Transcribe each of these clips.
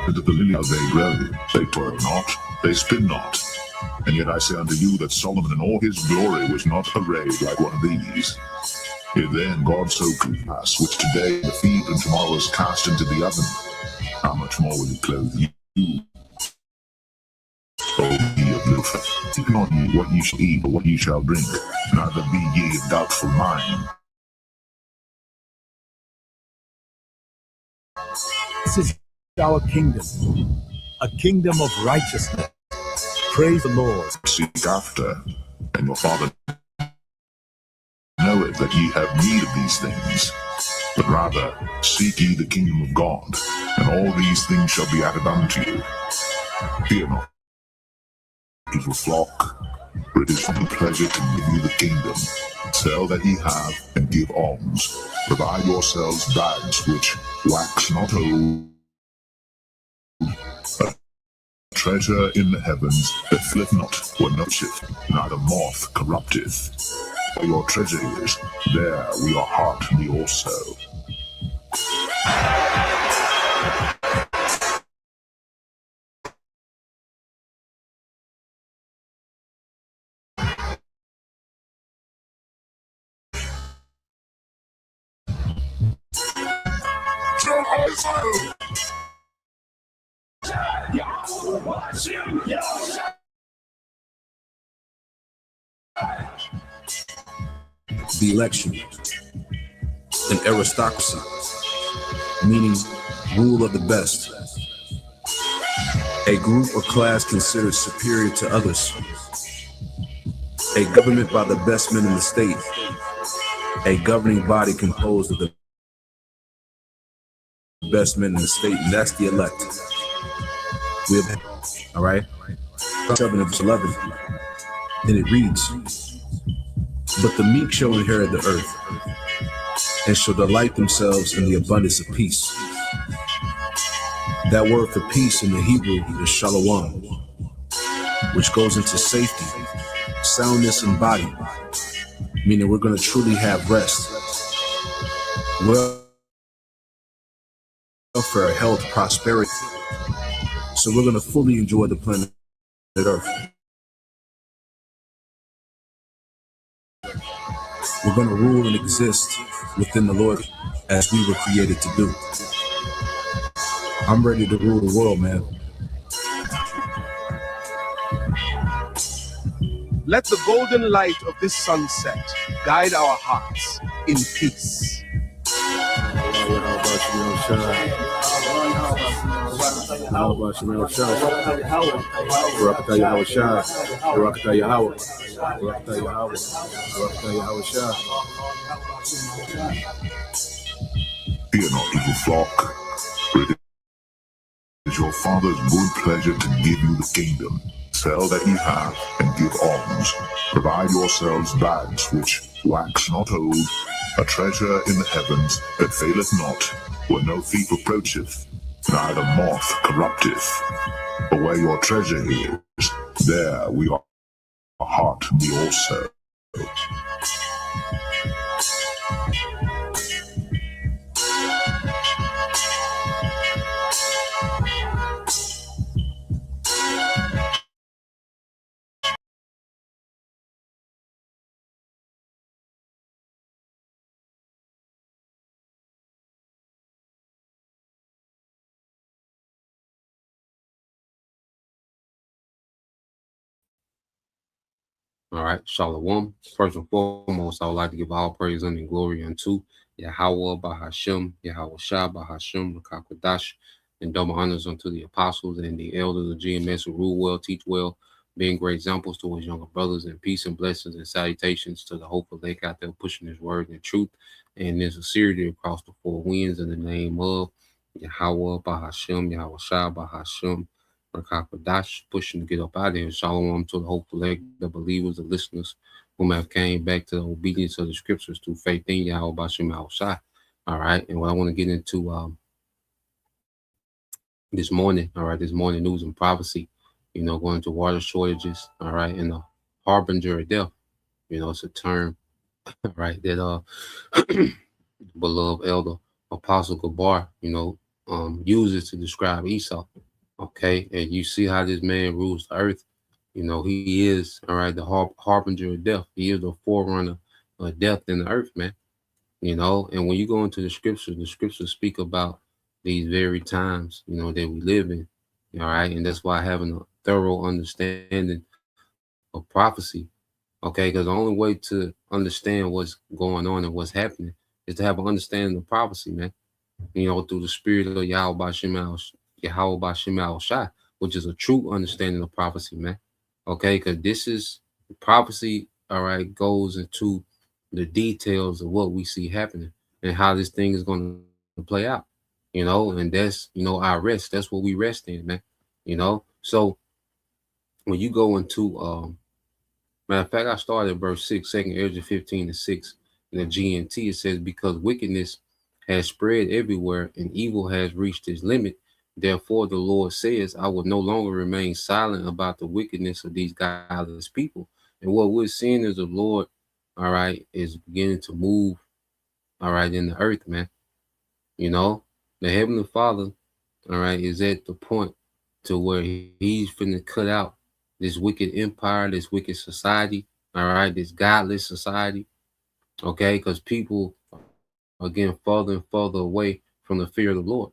The lilies they grow, they toil not, they spin not. And yet I say unto you that Solomon in all his glory was not arrayed like one of these. If then God so clothe us, which today the feet and tomorrow is cast into the oven, how much more will he clothe you? O ye of little faith, seek not ye what ye shall eat or what ye shall drink, neither be ye of doubtful mind. This is our kingdom, a kingdom of righteousness. Praise the Lord. Seek after, and your Father knoweth that ye have need of these things. But rather seek ye the kingdom of God, and all these things shall be added unto you. Fear not, evil flock, for it is my pleasure to give you the kingdom. Sell that ye have, and give alms. Provide yourselves bags which wax not old, a treasure in the heavens that filleth not, where no shift, neither moth corrupteth. Where your treasure is, there will your heart be also. The election, an aristocracy, meaning rule of the best, a group or class considered superior to others, a government by the best men in the state, a governing body composed of the best men in the state, and that's the elect. We have, all right, 7 of 11, and it reads, "But the meek shall inherit the earth, and shall delight themselves in the abundance of peace." That word for peace in the Hebrew is shalom, which goes into safety, soundness in body, meaning we're going to truly have rest, welfare, health, prosperity. So we're going to fully enjoy the planet Earth. We're going to rule and exist within the Lord as we were created to do. I'm ready to rule the world, man. Let the golden light of this sunset guide our hearts in peace. Fear not, evil flock, for it is your Father's good pleasure to give you the kingdom. Sell that ye have, and give alms. Provide yourselves bags which wax not old, a treasure in the heavens that faileth not, where no thief approacheth, neither moth corrupteth. For where your treasure is, there will your heart be also. All right, Shalom. First and foremost, I would like to give all praise and glory unto Yahweh Bahashem, Yahweh Shah Bahashem, Rakakwadash, and double honors unto the apostles and the elders of GMS who rule well, teach well, being great examples to his younger brothers, and peace and blessings and salutations to the hopeful lake out there pushing his word and truth and in sincerity across the four winds in the name of Yahweh Bahashem, Yahweh Shah Bahashem, Rakakwadash, pushing to get up out of here. Shalom to the hopeful lake, the believers, the listeners whom have came back to the obedience of the scriptures through faith in Yahweh Bashem Yahweh Shai. All right, and what I want to get into this morning, all right, this morning news and prophecy, going to water shortages, all right, and the harbinger of death. It's a term, right, that beloved elder Apostle Gabar, uses to describe Esau. Okay, and you see how this man rules the earth. He is all right, the harbinger of death. He is the forerunner of death in the earth, man. And when you go into the scriptures speak about these very times, that we live in. All right, and that's why having a thorough understanding of prophecy. Okay, because the only way to understand what's going on and what's happening is to have an understanding of prophecy, man. Through the spirit of Yahweh Bashem Shai, which is a true understanding of prophecy, man. Okay, because this is prophecy, all right, goes into the details of what we see happening and how this thing is going to play out, and that's our rest. That's what we rest in, man. So when you go into matter of fact, I started at verse 6, 2nd Ezra 15:6 in the GNT. It says, because wickedness has spread everywhere and evil has reached its limit. Therefore, the Lord says, I will no longer remain silent about the wickedness of these godless people. And what we're seeing is the Lord, all right, is beginning to move, all right, in the earth, man. The Heavenly Father, all right, is at the point to where he's finna cut out this wicked empire, this wicked society, all right, this godless society, okay, because people are getting further and further away from the fear of the Lord.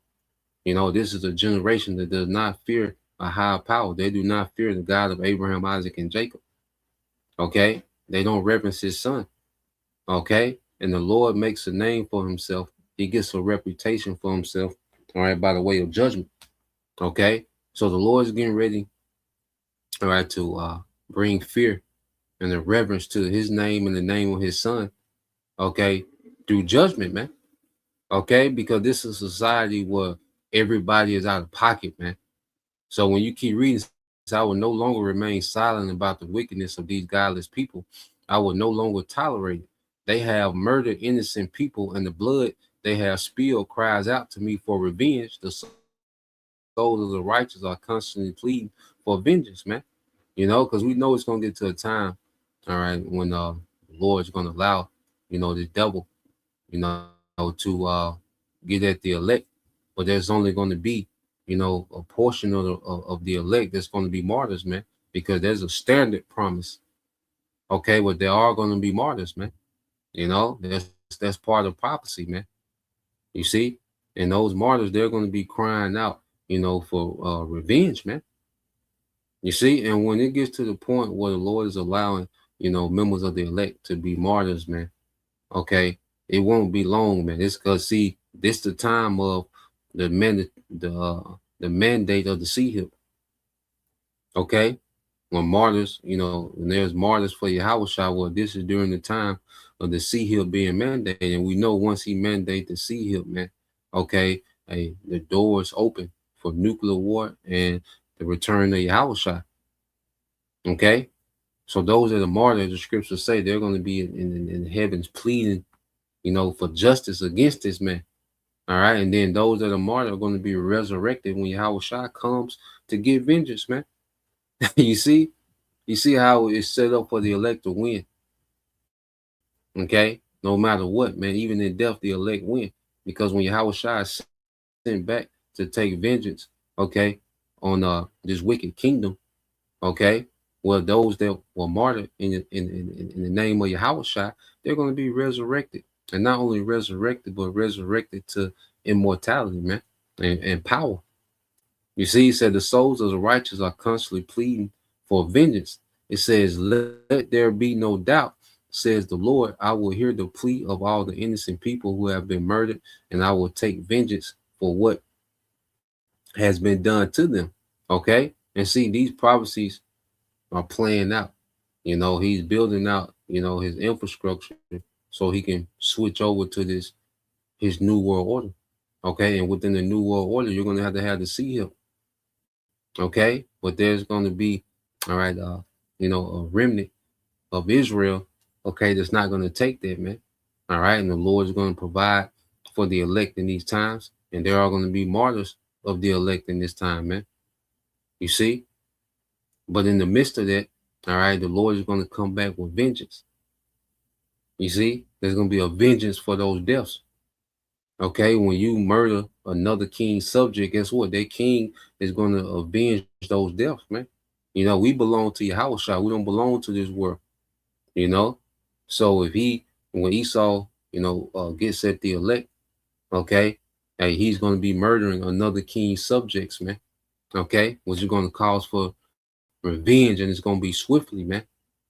This is a generation that does not fear a higher power. They do not fear the God of Abraham, Isaac, and Jacob. Okay, they don't reverence his son. Okay, and the Lord makes a name for himself. He gets a reputation for himself, all right, by the way of judgment. Okay, so the Lord is getting ready, all right, to bring fear and the reverence to his name and the name of his son, okay, through judgment, man. Okay, because this is a society where everybody is out of pocket, man. So when you keep reading, I will no longer remain silent about the wickedness of these godless people. I will no longer tolerate it. They have murdered innocent people, and the blood they have spilled cries out to me for revenge. The souls of the righteous are constantly pleading for vengeance, man. Because we know it's gonna get to a time, all right, when the Lord's gonna allow, the devil, to get at the elect, but there's only going to be, a portion of the elect that's going to be martyrs, man, because there's a standard promise. Okay, but there are going to be martyrs, man. That's part of prophecy, man. You see, and those martyrs, they're going to be crying out, for revenge, man. You see, and when it gets to the point where the Lord is allowing, members of the elect to be martyrs, man, okay, it won't be long, man. It's because see, this the time of the the mandate of the sea hip. Okay, when martyrs, when there's martyrs for Yahweh Shai, well, this is during the time of the sea hip being mandated, and we know once he mandate the sea hip, man, okay, the doors open for nuclear war and the return of Yahweh Shai. Okay, so those are the martyrs. The scriptures say they're going to be in heavens pleading, for justice against this man. All right. And then those that are martyred are going to be resurrected when Yahweh Shai comes to get vengeance, man. you see? You see how it's set up for the elect to win. Okay? No matter what, man. Even in death, the elect win. Because when Yahweh Shai is sent back to take vengeance, okay, on this wicked kingdom, okay, well, those that were martyred in the name of Yahweh Shai, they're going to be resurrected. And not only resurrected, but resurrected to immortality, man, and power. You see, he said the souls of the righteous are constantly pleading for vengeance. It says, let there be no doubt, says the Lord, I will hear the plea of all the innocent people who have been murdered, and I will take vengeance for what has been done to them. Okay? And see, these prophecies are playing out. He's building out, his infrastructure so he can switch over to his new world order. Okay, and within the new world order, you're going to have the sea hip. Okay, but there's going to be, all right, a remnant of Israel. Okay, that's not going to take that, man. All right, and the Lord is going to provide for the elect in these times, and there are going to be martyrs of the elect in this time, man. You see, But in the midst of that, all right, the Lord is going to come back with vengeance. You see, there's going to be a vengeance for those deaths. Okay, when you murder another king's subject, guess what? That king is going to avenge those deaths, man. You know, we belong to Yahweh. We don't belong to this world. You know, so if when Esau, gets at the elect, okay, hey, he's going to be murdering another king's subjects, man. Okay, which is going to cause for revenge, and it's going to be swiftly, man.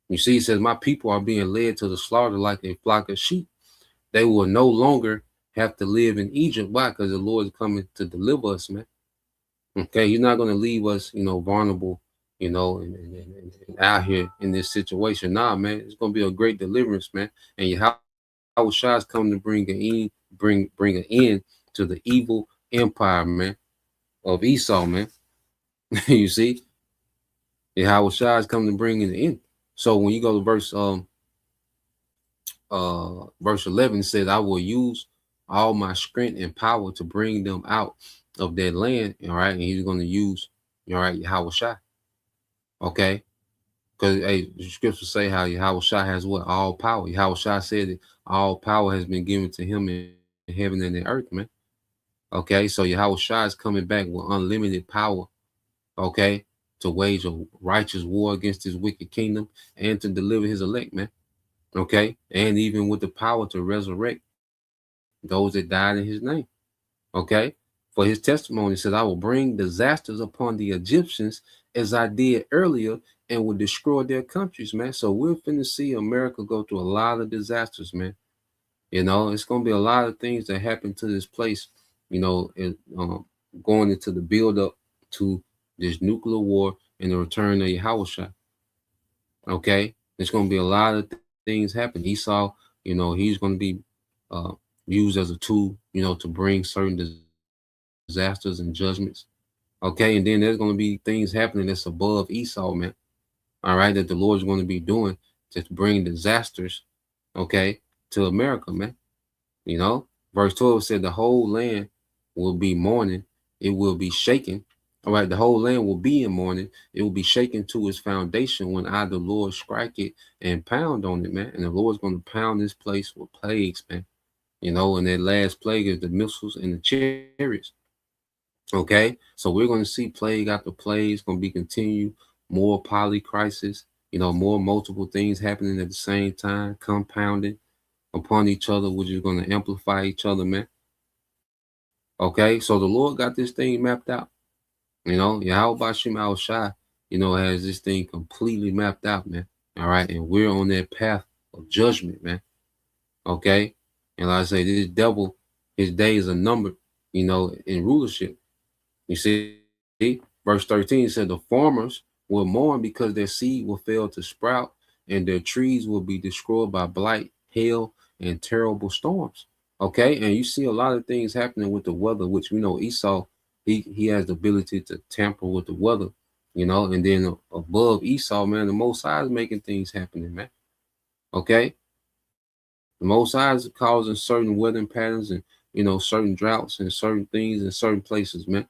You see, it says, "My people are being led to the slaughter like a flock of sheep. They will no longer have to live in Egypt." Why? Because the Lord is coming to deliver us, man. Okay, He's not going to leave us, vulnerable, and out here in this situation. Nah, man, it's going to be a great deliverance, man. And Yahweh Shai is coming to bring an end to the evil empire, man, of Esau, man. You see, Yahweh Shai is coming to bring an end. So when you go to verse 11, it says, "I will use all my strength and power to bring them out of their land." All right, and He's going to use, all right, Yahweh Shai. Okay, because the scriptures say how Yahweh Shai has what? All power. Yahweh Shai said that all power has been given to Him in heaven and in earth, man. Okay, so Yahweh Shai is coming back with unlimited power. Okay, to wage a righteous war against His wicked kingdom and to deliver His elect, man. Okay, and even with the power to resurrect those that died in His name. Okay, for His testimony says, "I will bring disasters upon the Egyptians as I did earlier and will destroy their countries," man. So we're finna see America go through a lot of disasters, man. It's gonna be a lot of things that happen to this place, going into the build up to this nuclear war and the return of Yahweh. Okay, there's gonna be a lot of things happen. Esau, he's gonna be uh, used as a tool, to bring certain disasters and judgments. Okay, and then there's going to be things happening that's above Esau, man. All right, that the Lord's going to be doing to bring disasters, okay, to America, man. Verse 12 said the whole land will be mourning, it will be shaken. All right, the whole land will be in mourning, it will be shaken to its foundation when I, the Lord, strike it and pound on it, man. And the Lord's going to pound this place with plagues, man. And that last plague is the missiles and the chariots. Okay, so we're going to see plague after plague. It's going to be continued, more poly crisis, more multiple things happening at the same time, compounded upon each other, which is going to amplify each other, man. Okay, so the Lord got this thing mapped out. Yahweh Bashim Al Shai, has this thing completely mapped out, man. All right, and we're on that path of judgment, man. Okay, and like I say, this devil, his days are numbered, in rulership. You see, verse 13 said, "The farmers will mourn because their seed will fail to sprout, and their trees will be destroyed by blight, hail, and terrible storms." Okay, and you see a lot of things happening with the weather, which we know Esau, he has the ability to tamper with the weather, and then above Esau, man, the Most High is making things happening, man. Okay, the Most High is causing certain weather patterns and certain droughts and certain things in certain places, man.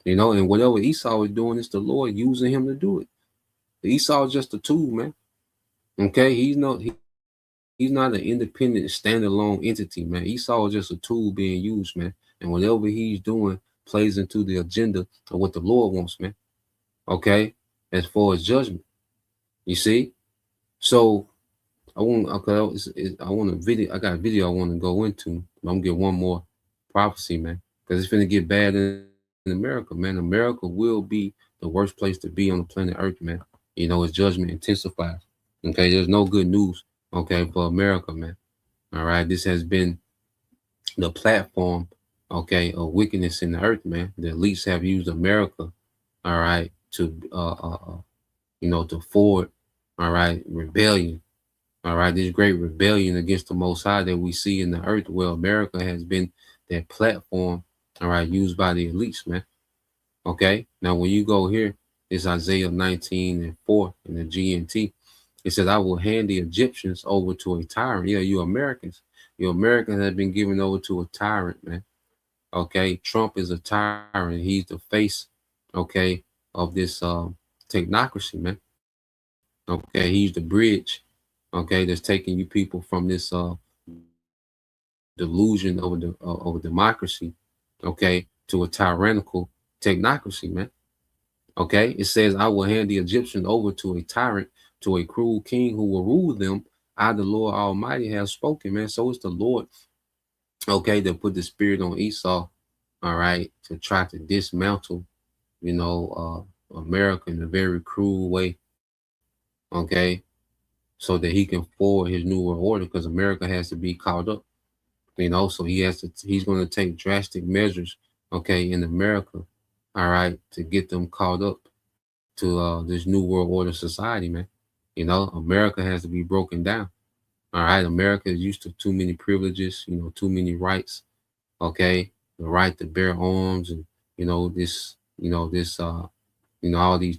And whatever Esau is doing, it's the Lord using him to do it. Esau is just a tool, man. Okay, he's not an independent, standalone entity, man. Esau is just a tool being used, man. And whatever he's doing plays into the agenda of what the Lord wants, man. Okay, as far as judgment, you see. So I want a video. I got a video I want to go into. I'm gonna get one more prophecy, man, because it's gonna get bad in America, man. America will be the worst place to be on the planet Earth, man. As judgment intensifies. Okay, there's no good news, okay, for America, man. All right, this has been the platform, okay, of wickedness in the earth, man. The elites have used America, all right, to to forward, all right, rebellion. All right, this great rebellion against the Most High that we see in the earth, where America has been that platform, all right, used by the elites, man. Okay, now when you go here, it's Isaiah 19:4 in the GNT. It says, "I will hand the Egyptians over to a tyrant." Yeah, you Americans. You Americans have been given over to a tyrant, man. Okay, Trump is a tyrant. He's the face, okay, of this technocracy, man. Okay, he's the bridge, okay, that's taking you people from this delusion over democracy, okay, to a tyrannical technocracy, man. Okay, it says, I will hand the Egyptians over to a tyrant, to a cruel king who will rule them. I, the Lord Almighty, have spoken, man. So it's the Lord, okay, that put the spirit on Esau, all right, to try to dismantle, America in a very cruel way, okay, so that he can forward his new world order, because America has to be caught up, so he's going to take drastic measures, okay, in America, all right, to get them caught up to this new world order society, man. America has to be broken down. All right, America is used to too many privileges, too many rights. Okay, the right to bear arms, and all these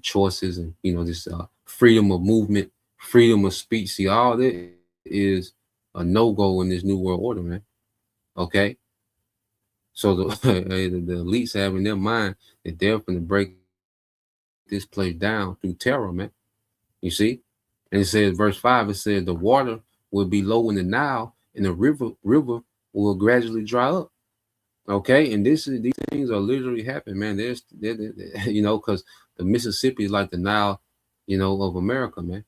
choices, and this freedom of movement, freedom of speech. See, all that is a no-go in this new world order, man. Okay, so the the elites have in their mind that they're going to break this place down through terror, man. You see? And it says, verse 5, it says, the water will be low in the Nile, and the river will gradually dry up. Okay, and these things are literally happening, man. Because the Mississippi is like the Nile, of America, man.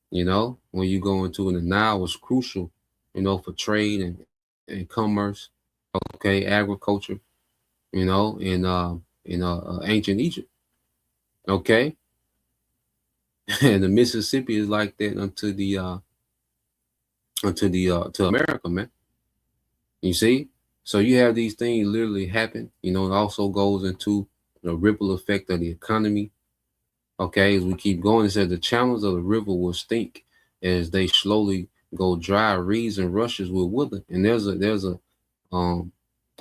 When you go into, and the Nile was crucial, for trade and commerce, okay, agriculture, in ancient Egypt. Okay, and the Mississippi is like that to America, man. You see, so you have these things literally happen. It also goes into the ripple effect of the economy. Okay, as we keep going, it says the channels of the river will stink as they slowly go dry. Reeds and rushes will wither, and there's a um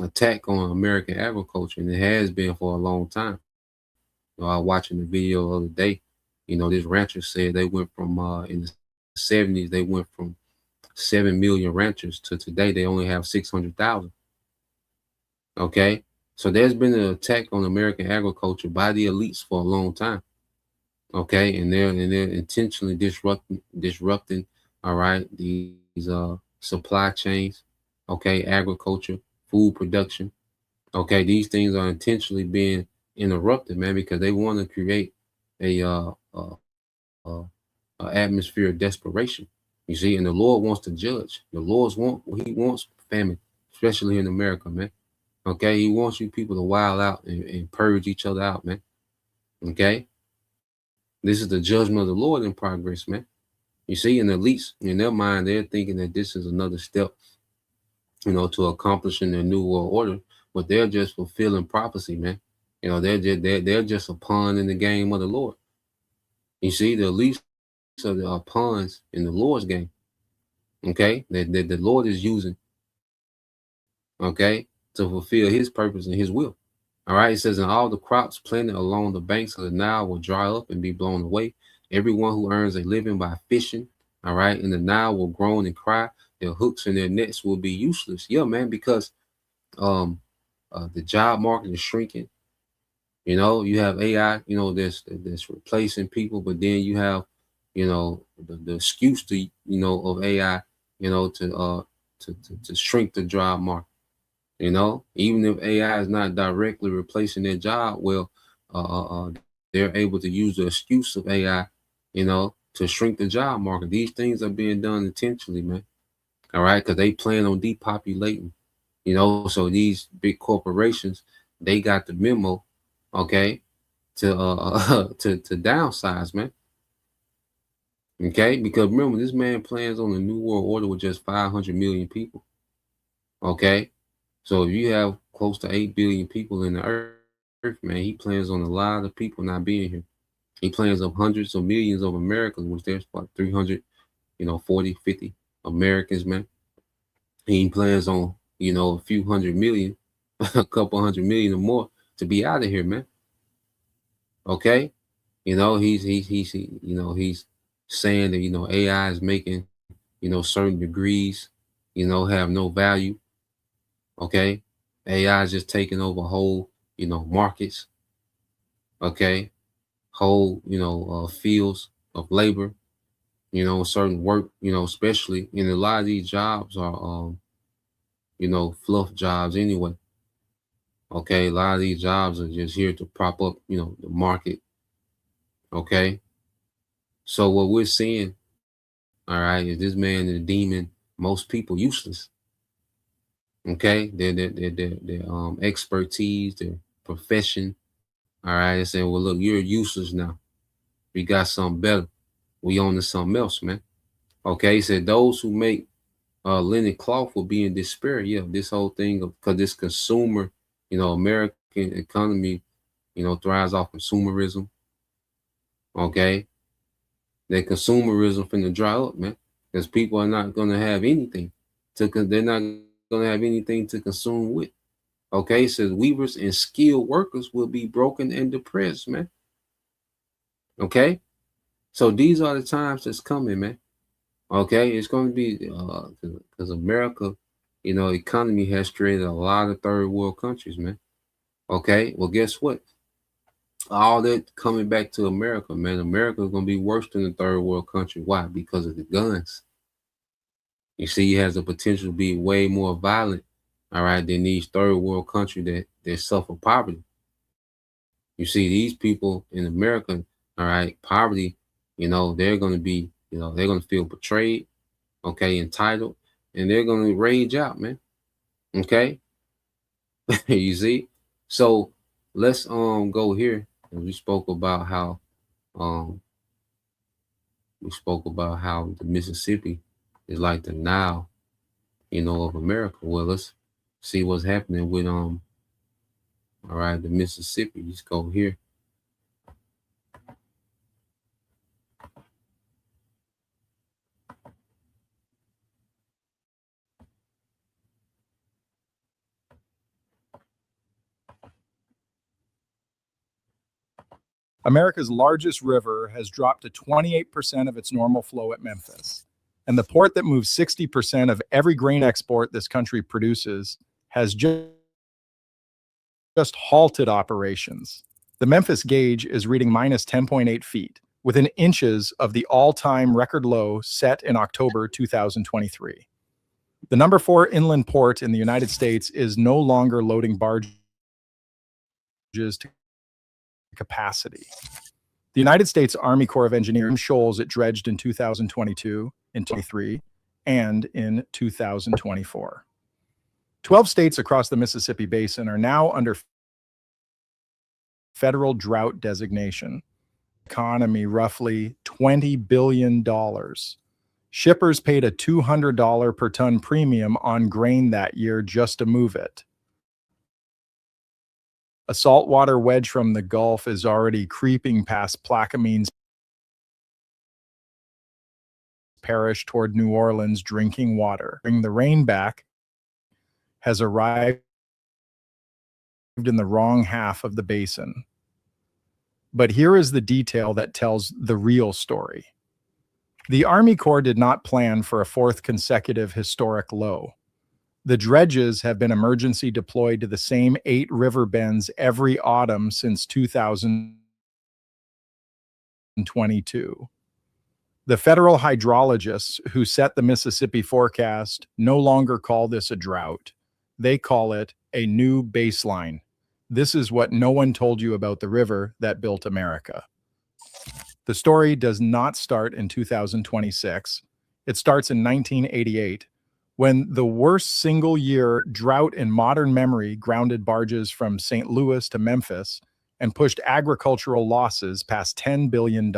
attack on American agriculture, and it has been for a long time. I was watching the video the other day. This rancher said they went from in the 70s, they went from 7 million ranchers to today they only have 600,000. Okay, so there's been an attack on American agriculture by the elites for a long time. Okay, and they're intentionally disrupting, all right, these supply chains, okay, agriculture, food production. Okay, these things are intentionally being interrupted, man, because they want to create a atmosphere of desperation. You see, and the Lord wants to judge. He wants famine, especially in America, man. Okay, he wants you people to wild out and purge each other out, man. Okay, this is the judgment of the Lord in progress, man. You see, and the elites in their mind, they're thinking that this is another step, to accomplishing their new world order, but they're just fulfilling prophecy, man. They're just a pawn in the game of the Lord. You see, the elites are pawns in the Lord's game. Okay, that the Lord is using, okay, to fulfill His purpose and His will. All right, it says, and all the crops planted along the banks of the Nile will dry up and be blown away. Everyone who earns a living by fishing, all right, in the Nile will groan and cry. Their hooks and their nets will be useless. Yeah, man, because the job market is shrinking. You have AI, that's replacing people, but then you have, the excuse of AI, to shrink the job market. Even if AI is not directly replacing their job, well, they're able to use the excuse of AI, to shrink the job market. These things are being done intentionally, man. All right, because they plan on depopulating. So these big corporations, they got the memo, okay, to to downsize, man. Okay, because remember, this man plans on a new world order with just 500 million people. Okay, so if you have close to 8 billion people in the earth, man, he plans on a lot of people not being here. He plans on hundreds of millions of Americans, which there's what 300, 40, 50 Americans, man. He plans on, a few hundred million, a couple hundred million or more to be out of here, man. Okay, he's saying that AI is making certain degrees have no value. Okay, AI is just taking over whole markets. Okay, whole fields of labor, certain work, especially, and a lot of these jobs are fluff jobs anyway. Okay, a lot of these jobs are just here to prop up, the market. Okay, so what we're seeing, all right, is this man is deeming most people useless. Okay, their expertise, their profession. All right, they're saying, well, look, you're useless now. We got something better. We on to something else, man. Okay, he said those who make linen cloth will be in despair. Yeah, this whole thing of because this consumer, American economy, thrives off consumerism. Okay, that consumerism finna dry up, man, because people are not gonna have anything they're not gonna have anything to consume with. Okay, it says weavers and skilled workers will be broken and depressed, man. Okay, so these are the times that's coming, man. Okay, it's going to be because America, economy has created a lot of third world countries, man. Okay, well, guess what? All that coming back to America, man. America is going to be worse than the third world country. Why? Because of the guns. You see, it has the potential to be way more violent, all right, than these third world countries that suffer poverty. You see, these people in America, all right, poverty, they're going to be, they're going to feel betrayed, okay, entitled, and they're going to rage out, man. Okay, you see. So let's go here. And um we spoke about how the Mississippi is like the Nile, of America. Well, let's see what's happening with all right, the Mississippi. Let's go here. America's largest river has dropped to 28% of its normal flow at Memphis. And the port that moves 60% of every grain export this country produces has just halted operations. The Memphis gauge is reading minus 10.8 feet, within inches of the all-time record low set in October 2023. The number 4 inland port in the United States is no longer loading barges to capacity. The United States Army Corps of Engineers shoals it dredged in 2022, in 23, and in 2024. 12 states across the Mississippi Basin are now under federal drought designation. Economy roughly $20 billion. Shippers paid a $200 per ton premium on grain that year just to move it. A saltwater wedge from the Gulf is already creeping past Plaquemines Parish toward New Orleans drinking water. Bring the rain back has arrived in the wrong half of the basin. But here is the detail that tells the real story. The Army Corps did not plan for a fourth consecutive historic low. The dredges have been emergency deployed to the same 8 river bends every autumn since 2022. The federal hydrologists who set the Mississippi forecast no longer call this a drought. They call it a new baseline. This is what no one told you about the river that built America. The story does not start in 2026. It starts in 1988, when the worst single-year drought in modern memory grounded barges from St. Louis to Memphis and pushed agricultural losses past $10 billion.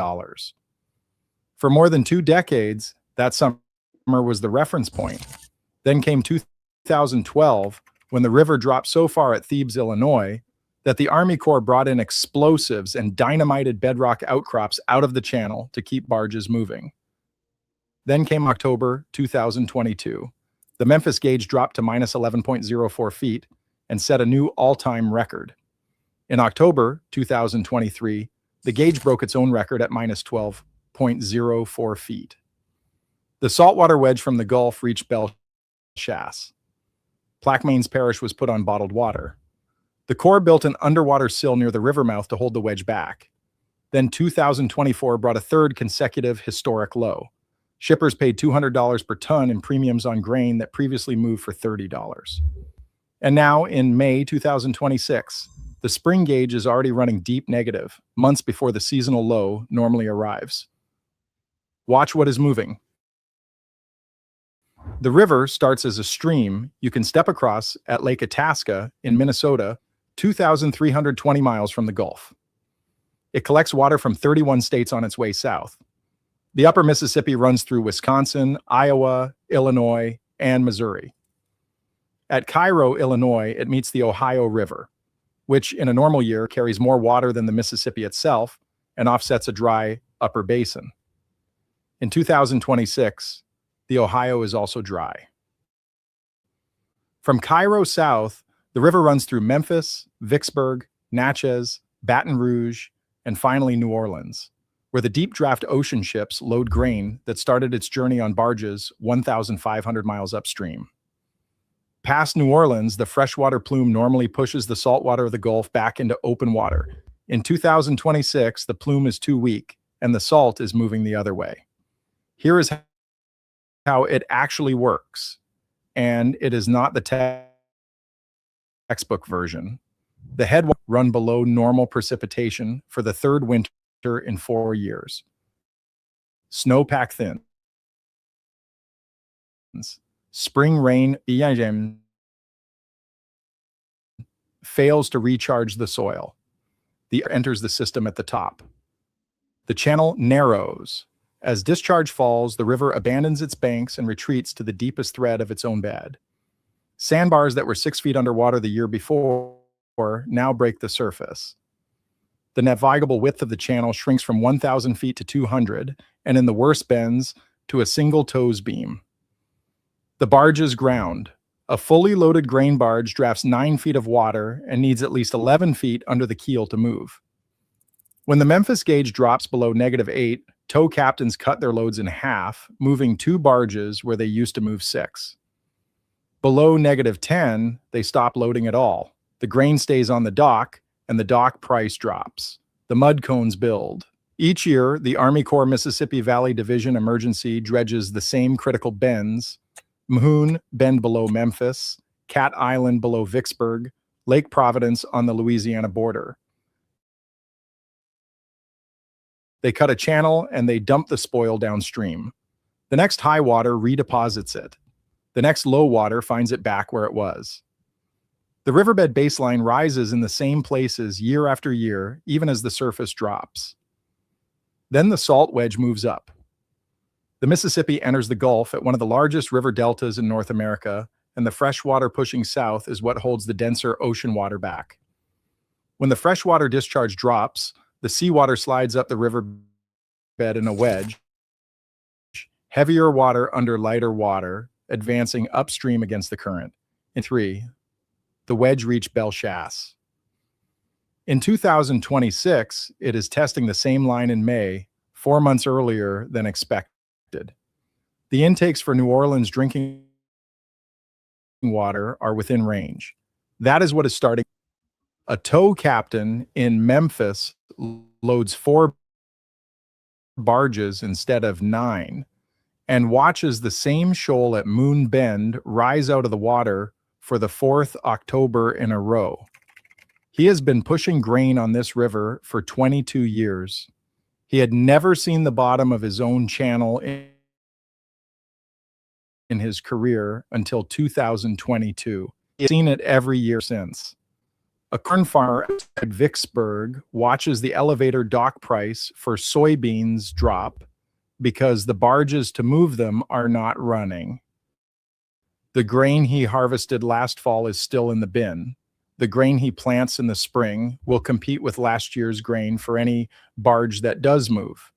For more than 2 decades, that summer was the reference point. Then came 2012, when the river dropped so far at Thebes, Illinois, that the Army Corps brought in explosives and dynamited bedrock outcrops out of the channel to keep barges moving. Then came October 2022. The Memphis gauge dropped to minus 11.04 feet and set a new all-time record. In October 2023, the gauge broke its own record at minus 12.04 feet. The saltwater wedge from the Gulf reached Bellechasse. Plaquemines Parish was put on bottled water. The Corps built an underwater sill near the river mouth to hold the wedge back. Then 2024 brought a third consecutive historic low. Shippers paid $200 per ton in premiums on grain that previously moved for $30. And now, in May 2026, the spring gauge is already running deep negative, months before the seasonal low normally arrives. Watch what is moving. The river starts as a stream you can step across at Lake Itasca in Minnesota, 2,320 miles from the Gulf. It collects water from 31 states on its way south. The upper Mississippi runs through Wisconsin, Iowa, Illinois, and Missouri. At Cairo, Illinois, it meets the Ohio River, which in a normal year carries more water than the Mississippi itself and offsets a dry upper basin. In 2026, the Ohio is also dry. From Cairo south, the river runs through Memphis, Vicksburg, Natchez, Baton Rouge, and finally New Orleans, where the deep draft ocean ships load grain that started its journey on barges 1,500 miles upstream. Past New Orleans, the freshwater plume normally pushes the saltwater of the Gulf back into open water. In 2026, the plume is too weak, and the salt is moving the other way. Here is how it actually works, and it is not the textbook version. The headwaters run below normal precipitation for the third winter in 4 years. Snowpack thins. Spring rain fails to recharge the soil. The air enters the system at the top. The channel narrows. As discharge falls, the river abandons its banks and retreats to the deepest thread of its own bed. Sandbars that were 6 feet underwater the year before now break the surface. The navigable width of the channel shrinks from 1,000 feet to 200, and in the worst bends to a single toes beam. The barge is ground. A fully loaded grain barge drafts 9 feet of water and needs at least 11 feet under the keel to move. When the Memphis gauge drops below -8, tow captains cut their loads in half, moving 2 barges where they used to move 6. Below -10, they stop loading at all. The grain stays on the dock, and the dock price drops. The mud cones build. Each year, the Army Corps Mississippi Valley Division Emergency dredges the same critical bends: Mahone Bend below Memphis, Cat Island below Vicksburg, Lake Providence on the Louisiana border. They cut a channel and they dump the spoil downstream. The next high water redeposits it. The next low water finds it back where it was. The riverbed baseline rises in the same places year after year, even as the surface drops. Then the salt wedge moves up. The Mississippi enters the Gulf at one of the largest river deltas in North America, and the fresh water pushing south is what holds the denser ocean water back. When the freshwater discharge drops, the seawater slides up the riverbed in a wedge, heavier water under lighter water, advancing upstream against the current. In 3, the wedge reached Bellechasse. In 2026, it is testing the same line in May, 4 months earlier than expected. The intakes for New Orleans drinking water are within range. That is what is starting. A tow captain in Memphis loads 4 barges instead of 9 and watches the same shoal at Moon Bend rise out of the water for the 4th October in a row. He has been pushing grain on this river for 22 years. He had never seen the bottom of his own channel in his career until 2022. He has seen it every year since. A corn farmer at Vicksburg watches the elevator dock price for soybeans drop because the barges to move them are not running. The grain he harvested last fall is still in the bin. The grain he plants in the spring will compete with last year's grain for any barge that does move.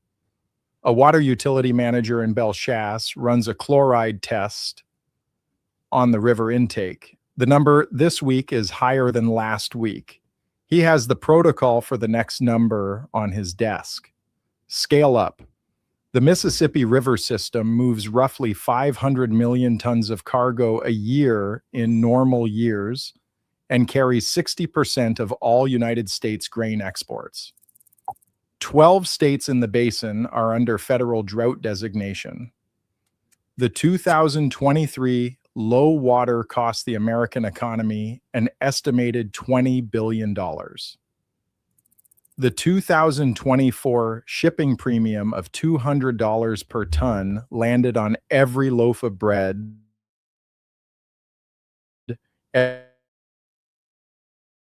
A water utility manager in Bellechasse runs a chloride test on the river intake. The number this week is higher than last week. He has the protocol for the next number on his desk. Scale up. The Mississippi River system moves roughly 500 million tons of cargo a year in normal years, and carries 60% of all United States grain exports. 12 states in the basin are under federal drought designation. The 2023 low water cost the American economy an estimated $20 billion. The 2024 shipping premium of $200 per ton landed on every loaf of bread,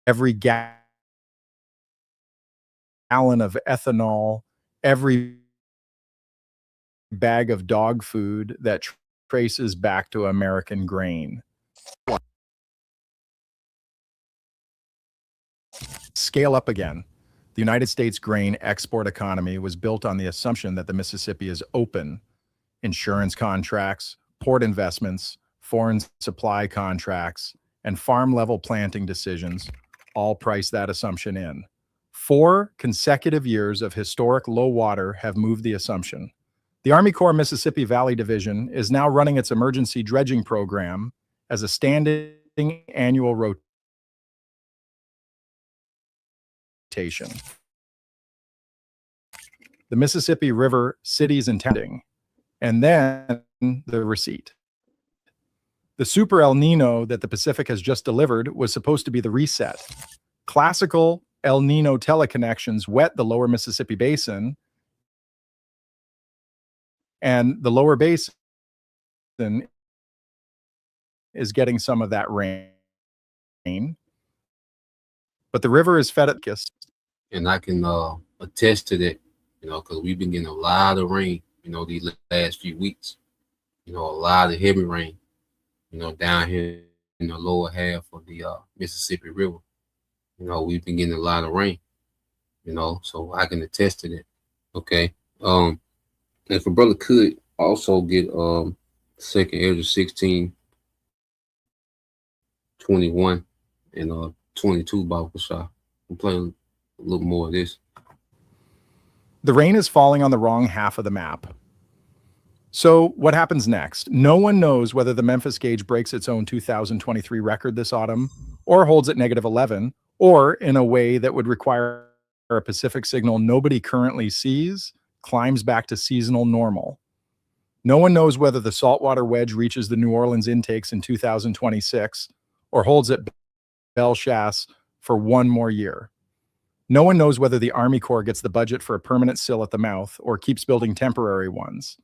every gallon of ethanol, every bag of dog food that traces back to American grain. Scale up again. The United States grain export economy was built on the assumption that the Mississippi is open. Insurance contracts, port investments, foreign supply contracts, and farm-level planting decisions all price that assumption in. 4 consecutive years of historic low water have moved the assumption. The Army Corps Mississippi Valley Division is now running its emergency dredging program as a standing annual rotation. The Mississippi River cities intending, and then the receipt. The Super El Nino that the Pacific has just delivered was supposed to be the reset. Classical El Nino teleconnections wet the lower Mississippi basin, and the lower basin is getting some of that rain. But the river is fed at kiss. And I can attest to that, because we've been getting a lot of rain, these last few weeks. A lot of heavy rain, down here in the lower half of the Mississippi River. We've been getting a lot of rain, so I can attest to that. Okay. And if a brother could also get 2nd Ezra 16:21 and 22 Bible Shah. I'm playing a little more of this. The rain is falling on the wrong half of the map. So what happens next? No one knows whether the Memphis gauge breaks its own 2023 record this autumn, or holds at -11, or in a way that would require a Pacific signal nobody currently sees, climbs back to seasonal normal. No one knows whether the saltwater wedge reaches the New Orleans intakes in 2026, or holds at Bellechasse for one more year. No one knows whether the Army Corps gets the budget for a permanent sill at the mouth or keeps building temporary ones.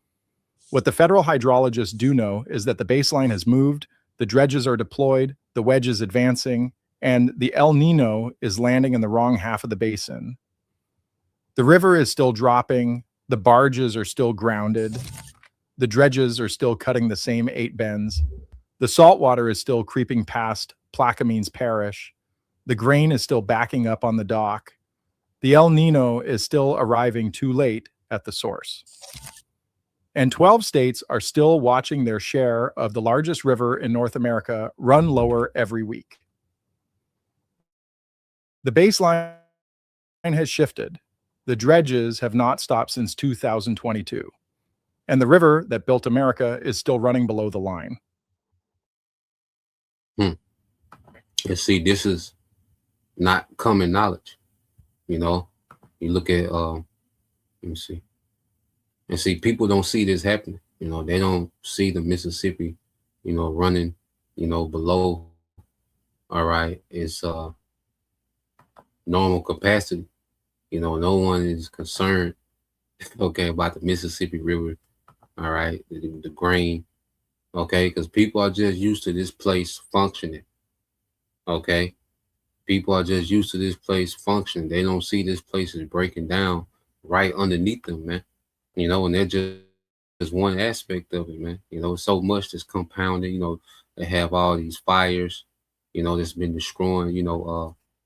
What the federal hydrologists do know is that the baseline has moved, the dredges are deployed, the wedge is advancing, and the El Nino is landing in the wrong half of the basin. The river is still dropping, the barges are still grounded, the dredges are still cutting the same 8 bends, the saltwater is still creeping past Plaquemines Parish, the grain is still backing up on the dock, the El Nino is still arriving too late at the source. And 12 states are still watching their share of the largest river in North America run lower every week. The baseline has shifted. The dredges have not stopped since 2022. And the river that built America is still running below the line. And see, this is not common knowledge. You look at, let me see. And see, people don't see this happening. They don't see the Mississippi, running, below, all right, it's normal capacity. No one is concerned, okay, about the Mississippi River, all right, the grain, okay, because people are just used to this place functioning, okay? People are just used to this place functioning. They don't see this place is breaking down right underneath them, man. And they're just one aspect of it, man. So much that's compounded, they have all these fires, that's been destroying,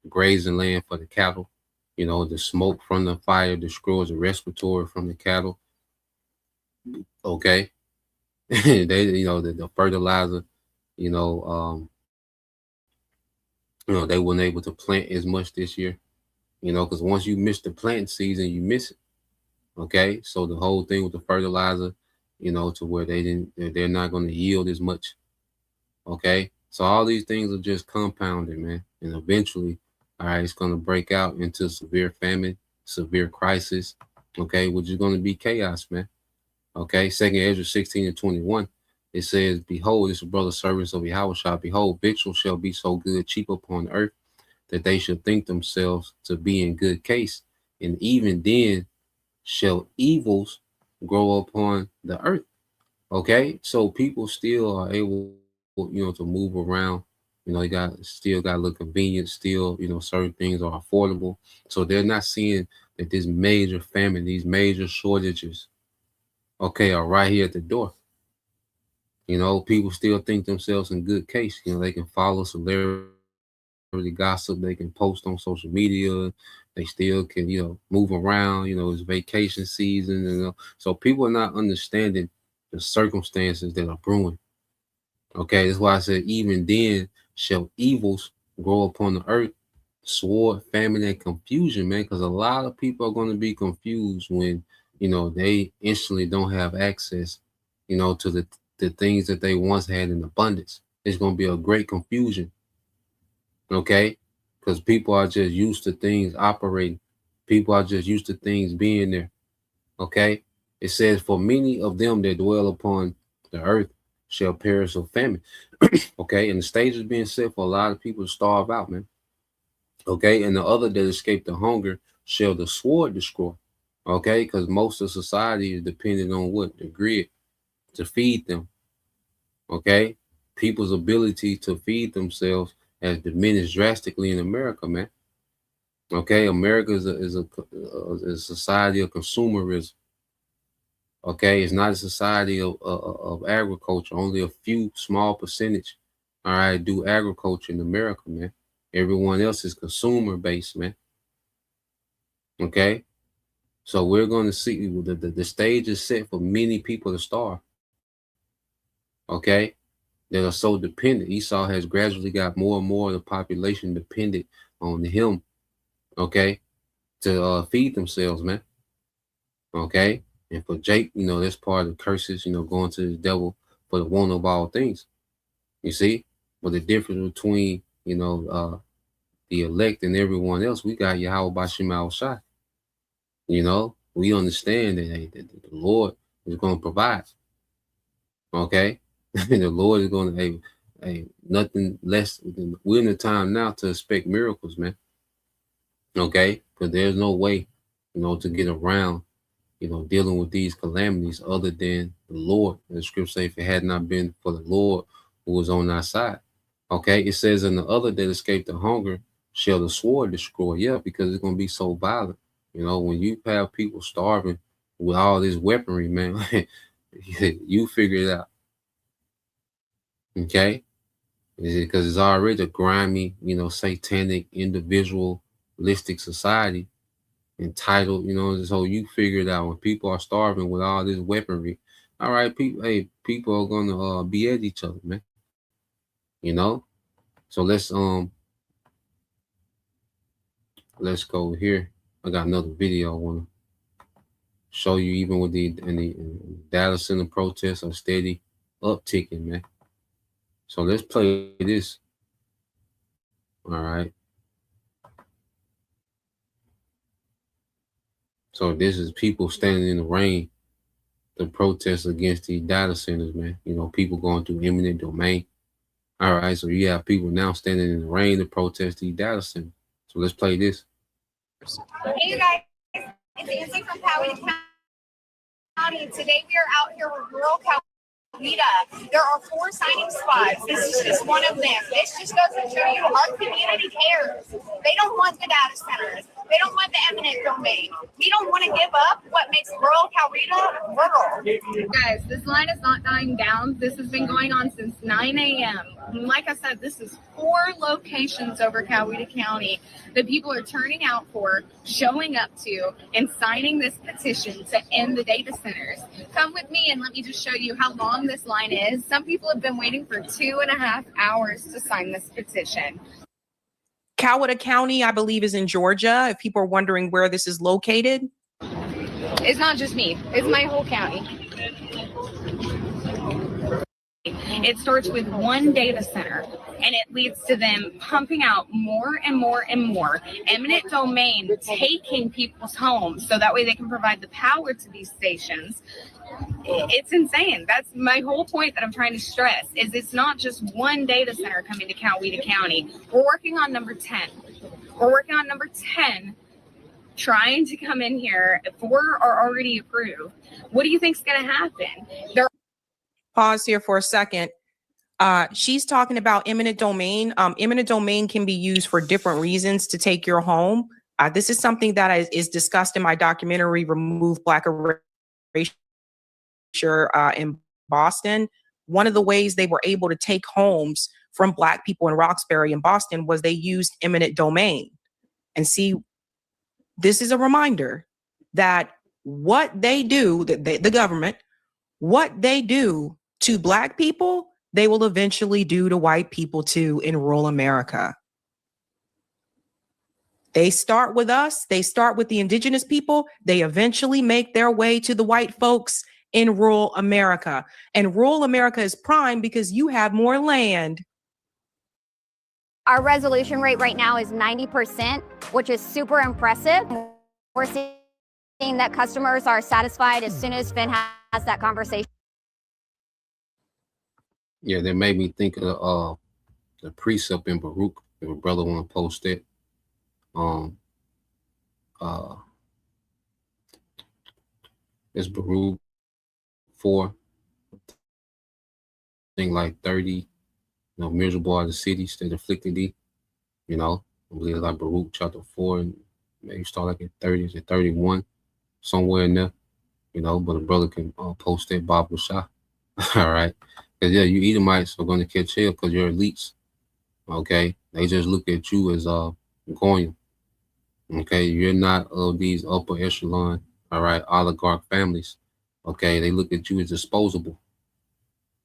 grazing land for the cattle. The smoke from the fire destroys the respiratory from the cattle. Okay. They, the fertilizer, they weren't able to plant as much this year, because once you miss the planting season, you miss it. Okay. So the whole thing with the fertilizer, to where they're not going to yield as much. Okay. So all these things are just compounded, man. And eventually, all right, it's going to break out into severe famine, severe crisis, okay, which is going to be chaos, man. Okay, 2 Ezra 16:21, it says, behold, this brother servants of Yahweh, behold, victuals shall be so good, cheap upon earth, that they shall think themselves to be in good case. And even then shall evils grow upon the earth. Okay, so people still are able, to move around. You still got a little convenient. Still, certain things are affordable. So they're not seeing that this major famine, these major shortages, okay, are right here at the door. People still think themselves in good case. They can follow celebrity gossip. They can post on social media. They still can, move around. It's vacation season. So people are not understanding the circumstances that are brewing. Okay, that's why I said, even then shall evils grow upon the earth, sword, famine, and confusion, man. Because a lot of people are going to be confused when they instantly don't have access, to the things that they once had in abundance. It's going to be a great confusion. Okay, because people are just used to things operating. People are just used to things being there. Okay, it says, for many of them that dwell upon the earth shall perish of famine. Okay, and the stage is being set for a lot of people to starve out, man. Okay, and the other that escape the hunger shall the sword destroy. Okay, because most of society is dependent on what? The grid to feed them. Okay, people's ability to feed themselves has diminished drastically in America, man. Okay, America is a society of consumerism. Okay, it's not a society of agriculture. Only a few small percentage, all right, do agriculture in America, man. Everyone else is consumer based, man. Okay, so we're going to see the stage is set for many people to starve. Okay, that are so dependent. Esau has gradually got more and more of the population dependent on him. Okay, to feed themselves, man. Okay, and for Jake, that's part of the curses. Going to the devil for the want of all things. You see, but the difference between the elect and everyone else, we got Yahweh Bashim Al Shai. We understand that the Lord is going to provide. Okay, the Lord is going to nothing less. We're in the time now to expect miracles, man. Okay, because there's no way, to get around, dealing with these calamities other than the Lord. The scripture says, if it had not been for the Lord who was on our side. Okay, it says, in the other that escaped the hunger shall the sword destroy. Yeah, because it's going to be so violent. When you have people starving with all this weaponry, man, you figure it out. Okay, because it's already a grimy, satanic, individualistic society. Entitled, so you figure it out. When people are starving with all this weaponry, all right, people are gonna be at each other, man. So let's go here. I got another video I want to show you. Even with the data center protests are steady upticking, man. So let's play this. All right. So this is people standing in the rain to protest against these data centers, man. People going through eminent domain. All right, so you have people now standing in the rain to protest these data centers. So let's play this. Hey, you guys. It's Nancy from Coweta County. Today we are out here with rural Coweta. There are 4 signing spots. This is just one of them. This just goes to show you our community cares. They don't want the data centers. They don't want the eminent domain. We don't want to give up what makes rural Coweta rural. Guys, this line is not dying down. This has been going on since 9 a.m. Like I said, this is 4 locations over Coweta County that people are turning out for, showing up to, and signing this petition to end the data centers. Come with me and let me just show you how long this line is. Some people have been waiting for 2.5 hours to sign this petition. Coweta County, I believe, is in Georgia. If people are wondering where this is located. It's not just me. It's my whole county. It starts with one data center, and it leads to them pumping out more and more and more eminent domain, taking people's homes so that way they can provide the power to these stations. It's insane. That's my whole point that I'm trying to stress, is it's not just one data center coming to Coweta County. We're working on number 10. We're working on number 10, trying to come in here. 4 are already approved. What do you think is going to happen? Pause here for a second. She's talking about eminent domain. Eminent domain can be used for different reasons to take your home. This is something that is discussed in my documentary, Remove Black Erasure, in Boston. One of the ways they were able to take homes from Black people in Roxbury in Boston was they used eminent domain. And see, this is a reminder that what they do, the government, what they do to Black people, they will eventually do to white people too in rural America. They start with us. They start with the indigenous people. They eventually make their way to the white folks in rural America. And rural America is prime because you have more land. Our resolution rate right now is 90%, which is super impressive. We're seeing that customers are satisfied as soon as Finn has that conversation. Yeah, that made me think of the precept in Baruch. If a brother want to post it, it's Baruch 4, I think like 30. Miserable are the cities that afflicted thee. I believe like Baruch chapter 4, and maybe start like at 30 to 31, somewhere in there. But a brother can post that Bob Shah. All right. Because yeah, you Edomites are going to catch hell because you're elites. Okay. They just look at you as going. Okay. You're not of these upper echelon, all right, oligarch families. Okay. They look at you as disposable.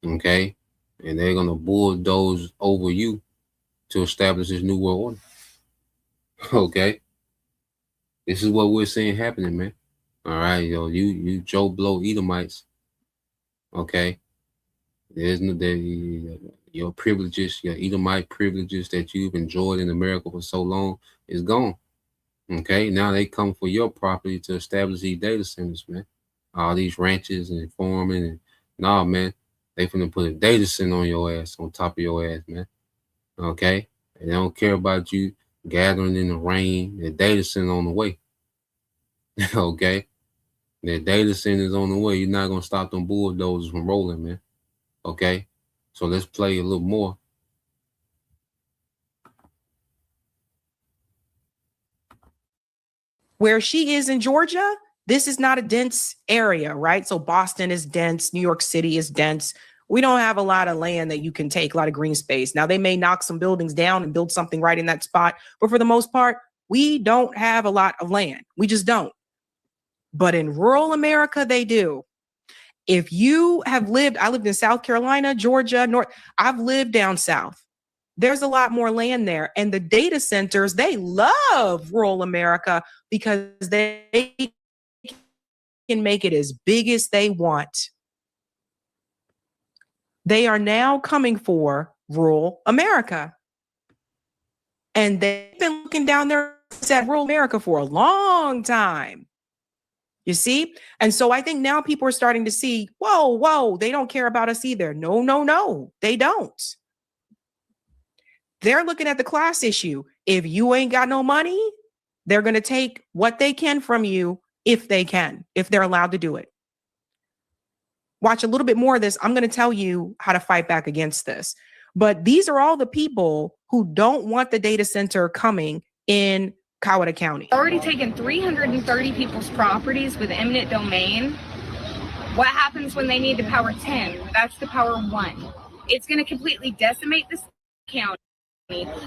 Okay. And they're going to bulldoze over you to establish this new world order. Okay. This is what we're seeing happening, man. All right. You Joe Blow Edomites. Okay. There's your privileges, your Edomite privileges that you've enjoyed in America for so long is gone. Okay, now they come for your property to establish these data centers, man. All these ranches and farming, and nah, man, they finna put a data center on your ass, on top of your ass, man. Okay, and they don't care about you gathering in the rain. The data center on the way. Okay, the data center is on the way. You're not gonna stop them bulldozers from rolling, man. Okay, so let's play a little more. Where she is in Georgia, this is not a dense area, right? So Boston is dense, New York City is dense. We don't have a lot of land that you can take, a lot of green space. Now, they may knock some buildings down and build something right in that spot, but for the most part, we don't have a lot of land. We just don't. But in rural America, they do. If you have lived, I lived in South Carolina, Georgia, North, I've lived down south. There's a lot more land there. And the data centers, they love rural America because they can make it as big as they want. They are now coming for rural America. And they've been looking down there at rural America for a long time. You see? And so I think now people are starting to see, whoa, they don't care about us either. No, they don't. They're looking at the class issue. If you ain't got no money, they're going to take what they can from you if they can, if they're allowed to do it. Watch a little bit more of this. I'm going to tell you how to fight back against this. But these are all the people who don't want the data center coming in Coweta County. Already taken 330 people's properties with eminent domain. What happens when they need the power 10? That's the power 1. It's going to completely decimate this county,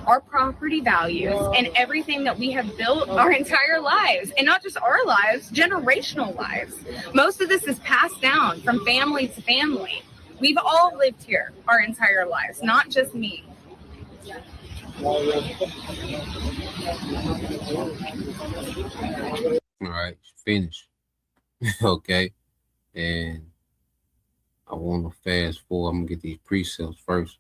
our property values, and everything that we have built our entire lives. And not just our lives, generational lives. Most of this is passed down from family to family. We've all lived here our entire lives, not just me. All right, finish. Okay. And I want to fast forward. I'm gonna get these precepts first,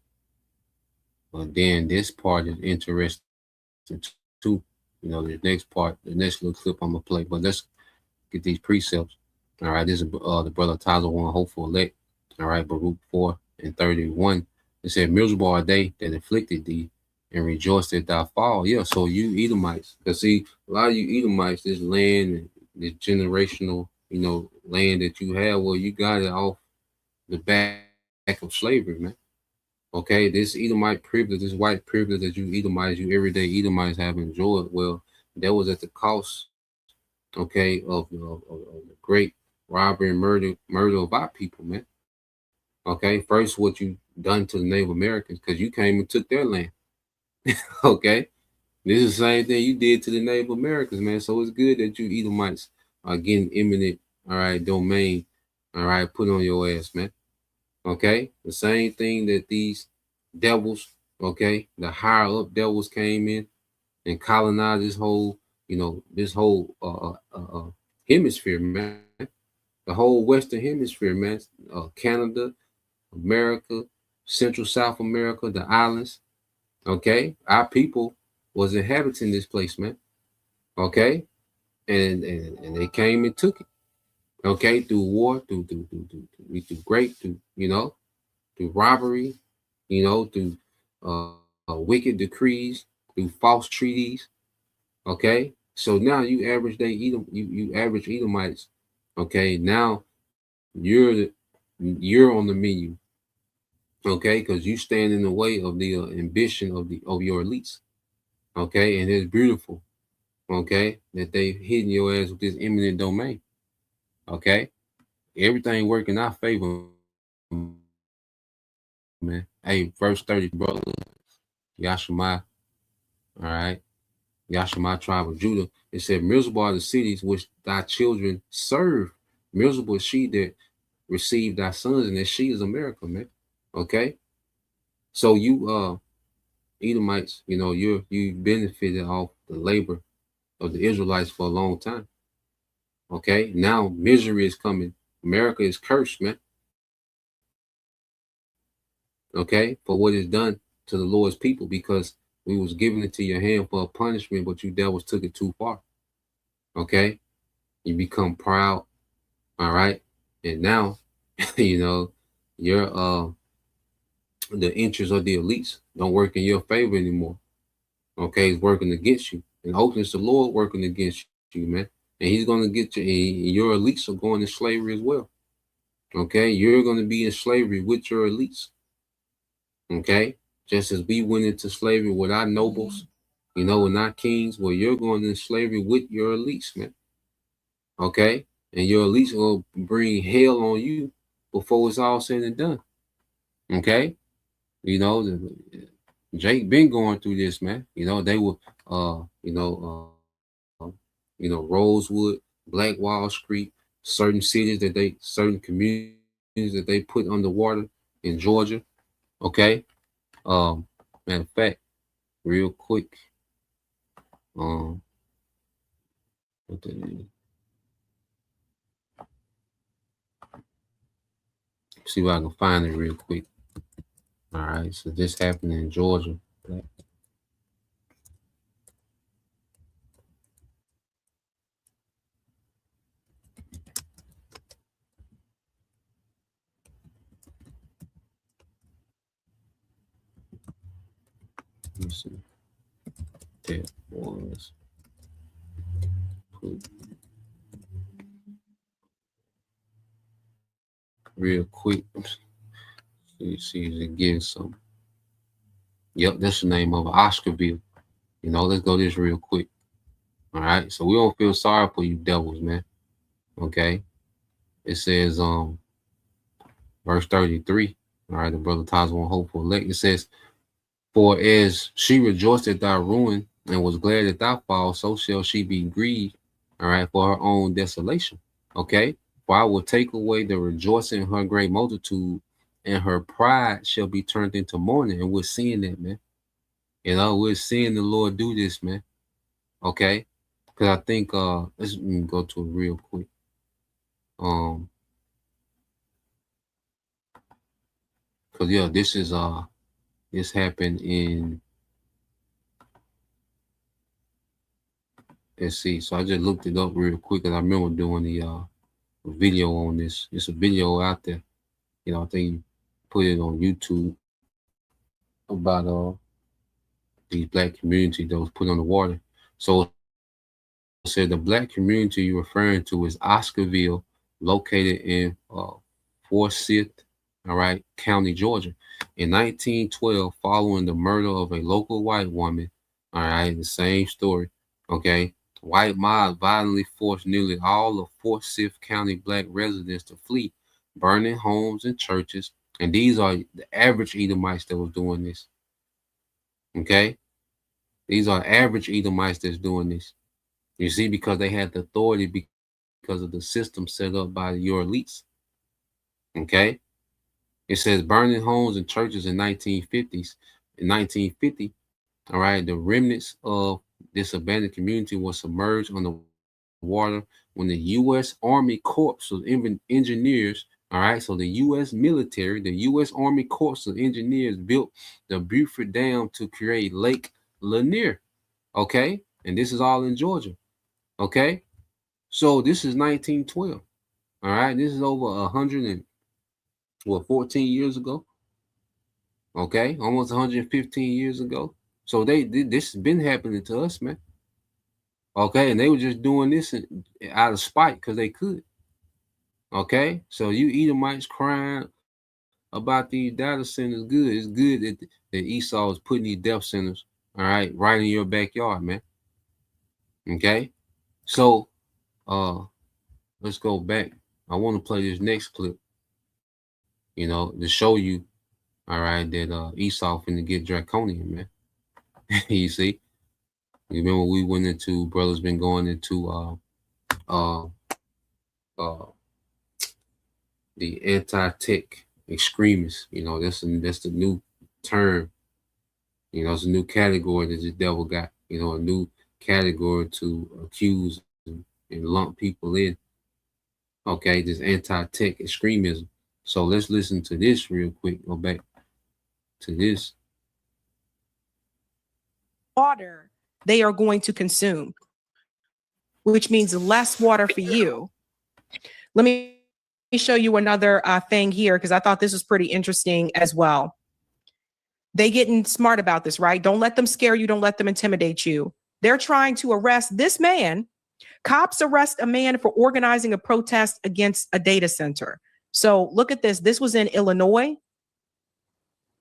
but then this part is interesting too. You know, the next part, the next little clip I'm gonna play. But let's get these precepts. All right, this is the brother Taza one, hopeful elect. All right, Baruch 4:31. It said, "Miserable are they that afflicted thee, and rejoice at thy fall." Yeah, so you Edomites, because see, a lot of you Edomites, this land, and this generational, land that you have, well, you got it off the back of slavery, man. Okay, this Edomite privilege, this white privilege that you Edomites, you everyday Edomites have enjoyed, well, that was at the cost, okay, of the great robbery and murder of our people, man. Okay, first what you done to the Native Americans, because you came and took their land. Okay, this is the same thing you did to the Native Americans, man. So it's good that you Edomites are getting eminent, all right, domain, all right, put on your ass, man. Okay, the same thing that these devils, okay, the higher up devils came in and colonized this whole hemisphere, man. The whole Western Hemisphere, man. Canada, America, Central South America, the islands. Okay, our people was inhabiting this place, man. Okay, and they came and took it. Okay, through war, through robbery, through wicked decrees, through false treaties. Okay, so now you average day Edom, you average Edomites. Okay, now you're on the menu. Okay, because you stand in the way of the ambition of your elites. Okay, and it's beautiful. Okay, that they hitting your ass with this eminent domain. Okay, everything working in our favor, man. Hey, verse 30, brother. Yashima, all right. Yashima, tribe of Judah. It said, "Miserable are the cities which thy children serve. Miserable is she that received thy sons, and that she is America, man." Okay. So you Edomites, you benefited off the labor of the Israelites for a long time. Okay. Now misery is coming. America is cursed, man. Okay, for what is done to the Lord's people, because we was giving it to your hand for a punishment, but you devils took it too far. Okay, you become proud, all right, and now you're the interests of the elites don't work in your favor anymore. Okay, it's working against you, and hopefully it's the Lord working against you, man. And He's going to get you, and your elites are going to slavery as well. Okay, you're going to be in slavery with your elites. Okay, just as we went into slavery with our nobles, and our kings, well, you're going into slavery with your elites, man. Okay, and your elites will bring hell on you before it's all said and done. Okay, Jake been going through this, man. They were, Rosewood, Black Wall Street, certain communities that they put underwater in Georgia. Okay, matter of fact, real quick, what that is. See if I can find it real quick. All right, so this happened in Georgia. Let's see. That was real quick. See if it gives some. Yep, that's the name of it, Oscarville. Let's go this real quick. All right, so we don't feel sorry for you devils, man. Okay, it says verse 33. All right, the brother Taz won't hope for elect. It says, "For as she rejoiced at thy ruin and was glad at thy fall, so shall she be grieved, all right, for her own desolation." Okay, for I will take away the rejoicing of her great multitude, and her pride shall be turned into mourning. And we're seeing that, man. We're seeing the Lord do this, man. Okay, because I think let's go to it real quick. Cause yeah, this happened in, let's see. So I just looked it up real quick, and I remember doing the video on this. It's a video out there. You know, I think you put it on YouTube about the black community that was put on the water. So it said the black community you're referring to is Oscarville, located in Forsyth, all right, County, Georgia. In 1912, following the murder of a local white woman, all right, the same story, okay, white mob violently forced nearly all of Forsyth County black residents to flee, burning homes and churches. And these are the average Edomites that was doing this, okay? These are average Edomites that's doing this. You see, because they had the authority because of the system set up by your elites, okay? It says burning homes and churches in 1950s. In 1950, all right, the remnants of this abandoned community was submerged on the water when the U.S. Army Corps of Engineers, all right, so the U.S. military, the U.S. Army Corps of Engineers built the Beaufort Dam to create Lake Lanier, okay? And this is all in Georgia, okay? So this is 1912, all right? This is over 14 years ago, okay? Almost 115 years ago. So this has been happening to us, man. Okay, and they were just doing this out of spite because they could. Okay, so you Edomites crying about these data centers, good. It's good that Esau is putting these death centers, all right, right in your backyard, man. Okay, so let's go back. I want to play this next clip, you know, to show you, all right, that Esau finna get draconian, man. You see, you remember we went into, brothers been going into the anti-tech extremists. You know, that's the new term. You know, it's a new category that the devil got. You know, a new category to accuse and lump people in. Okay, this anti-tech extremism. So let's listen to this real quick. Go back to this. Water they are going to consume, which means less water for you. Let me show you another thing here, because I thought this was pretty interesting as well. They getting smart about this, right? Don't let them scare you. Don't let them intimidate you. They're trying to arrest this man. Cops arrest a man for organizing a protest against a data center. So look at this. This was in Illinois.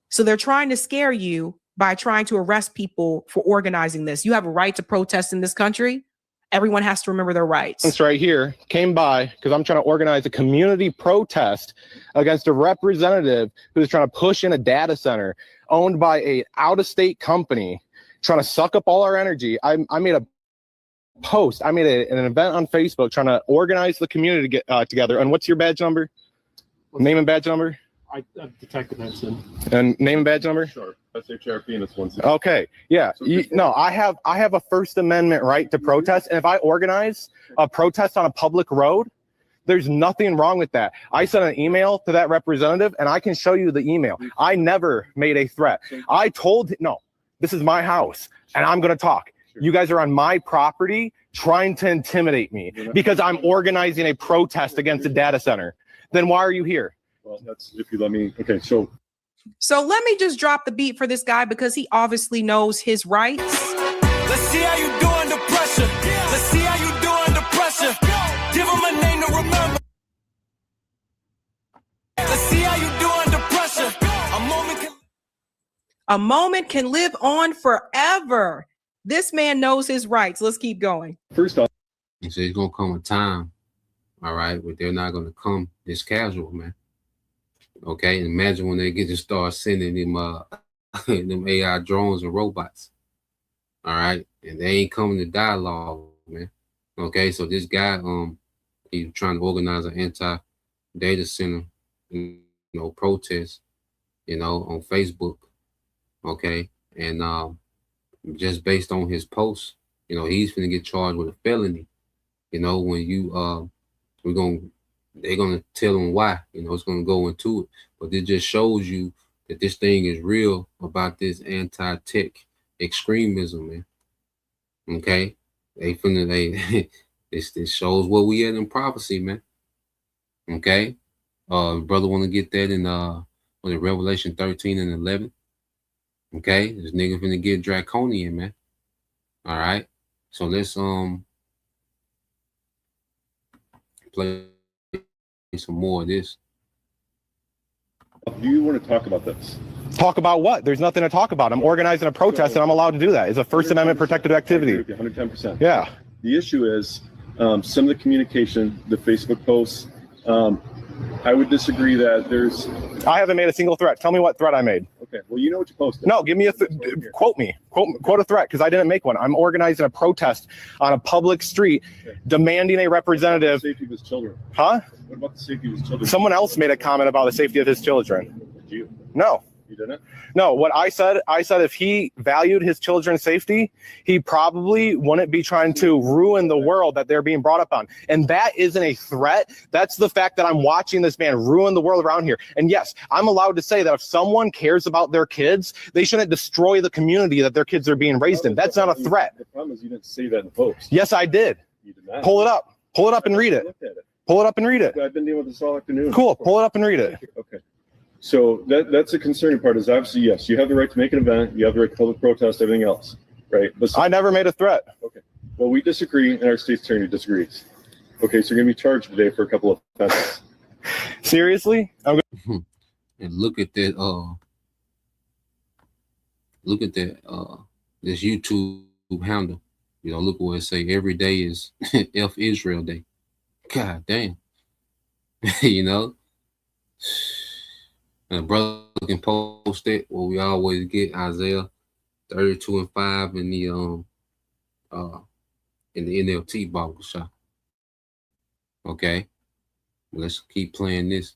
So they're trying to scare you by trying to arrest people for organizing this. You have a right to protest in this country. Everyone has to remember their rights. This right here came by because I'm trying to organize a community protest against a representative who's trying to push in a data center owned by a out-of-state company, trying to suck up all our energy. I made a post. I made an event on Facebook trying to organize the community to get together. And what's your badge number? Name and badge number? Detective Henson. And name and badge number? Sure. SHRP and it's 160. Okay. Yeah. No, I have a First Amendment right to protest. And if I organize a protest on a public road, there's nothing wrong with that. I sent an email to that representative and I can show you the email. I never made a threat. I told no, this is my house and I'm going to talk. You guys are on my property trying to intimidate me because I'm organizing a protest against a data center. Then why are you here? Well, that's if you let me. Okay, so let me just drop the beat for this guy because he obviously knows his rights. Let's see how you do under pressure. Let's see how you do under pressure. Give him a name to remember. Let's see how you do under pressure. A moment can live on forever. This man knows his rights. Let's keep going. First off, he said it's gonna come a time, all right, but they're not gonna come this casual, man. Okay, imagine when they get to start sending them them AI drones and robots. All right, and they ain't coming to dialogue, man. Okay, so this guy he's trying to organize an anti-data center, protest, on Facebook. Okay, and just based on his post, he's gonna get charged with a felony. When you they're gonna tell him why. It's gonna go into it, but it just shows you that this thing is real about this anti-tech extremism, man. Okay, this shows what we at in prophecy, man. Okay, brother, want to get that in Revelation 13 and 11. Okay, this nigga finna get draconian, man. All right, so let's play some more of this. Do you want to talk about this? Talk about what? There's nothing to talk about. I'm organizing a protest and I'm allowed to do that. It's a First Amendment protected activity. 110%. Yeah. The issue is some of the communication, the Facebook posts. I would disagree that there's. I haven't made a single threat. Tell me what threat I made. Okay. Well, you know what you posted. No, give me quote me. Quote a threat, because I didn't make one. I'm organizing a protest on a public street, demanding a representative. Safety of his children. Huh? What about the safety of his children? Someone else made a comment about the safety of his children. Did you? No. You didn't? No, what I said if he valued his children's safety, he probably wouldn't be trying to ruin the world that they're being brought up on. And that isn't a threat. That's the fact that I'm watching this man ruin the world around here. And yes, I'm allowed to say that if someone cares about their kids, they shouldn't destroy the community that their kids are being raised in. That's not a threat. The problem is you didn't say that in the post. Yes, I did. You did not. Pull it up. Pull it up and read it. Pull it up and read it. I've been dealing with this all afternoon. Cool. Pull it up and read it. Okay. So that's the concerning part is obviously, yes, you have the right to make an event. You have the right to public protest, everything else, right? But I never made a threat. Okay. Well, we disagree and our state's attorney disagrees. Okay. So you're going to be charged today for a couple of offenses. Seriously? And look at that, this YouTube handle. You know, look what it say. Every day is F Israel Day. God damn. You know? And a brother can post it where we always get Isaiah 32:5 in the NLT Bible shop. Okay. Let's keep playing this.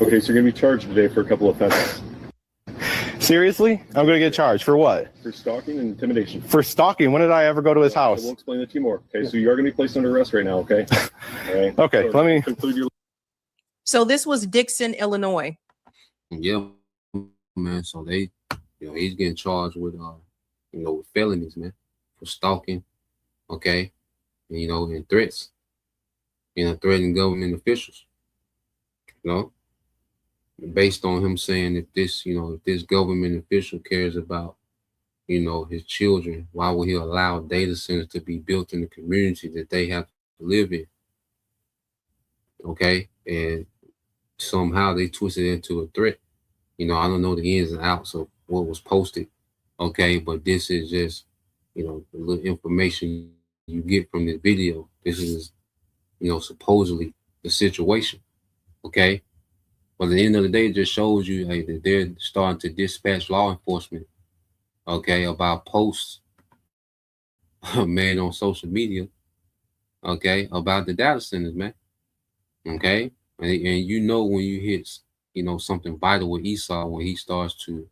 Okay, so you're gonna be charged today for a couple of offenses. Seriously? I'm gonna get charged for what? For stalking and intimidation. For stalking? When did I ever go to his house? We'll explain it to you more. Okay, so you are gonna be placed under arrest right now, okay? All right. Okay, so let me conclude your. So this was Dixon, Illinois. Yeah, man. So they, he's getting charged with, with felonies, man, for stalking, okay, and, and threats, threatening government officials, based on him saying if this government official cares about, his children, why would he allow data centers to be built in the community that they have to live in? Okay, and somehow they twisted it into a threat. I don't know the ins and outs of what was posted. Okay, but this is just, the little information you get from this video. This is, supposedly the situation. Okay. But at the end of the day, it just shows you that they're starting to dispatch law enforcement, okay, about posts made on social media, okay, about the data centers, man. Okay. And when you hit, something vital with Esau, when he starts to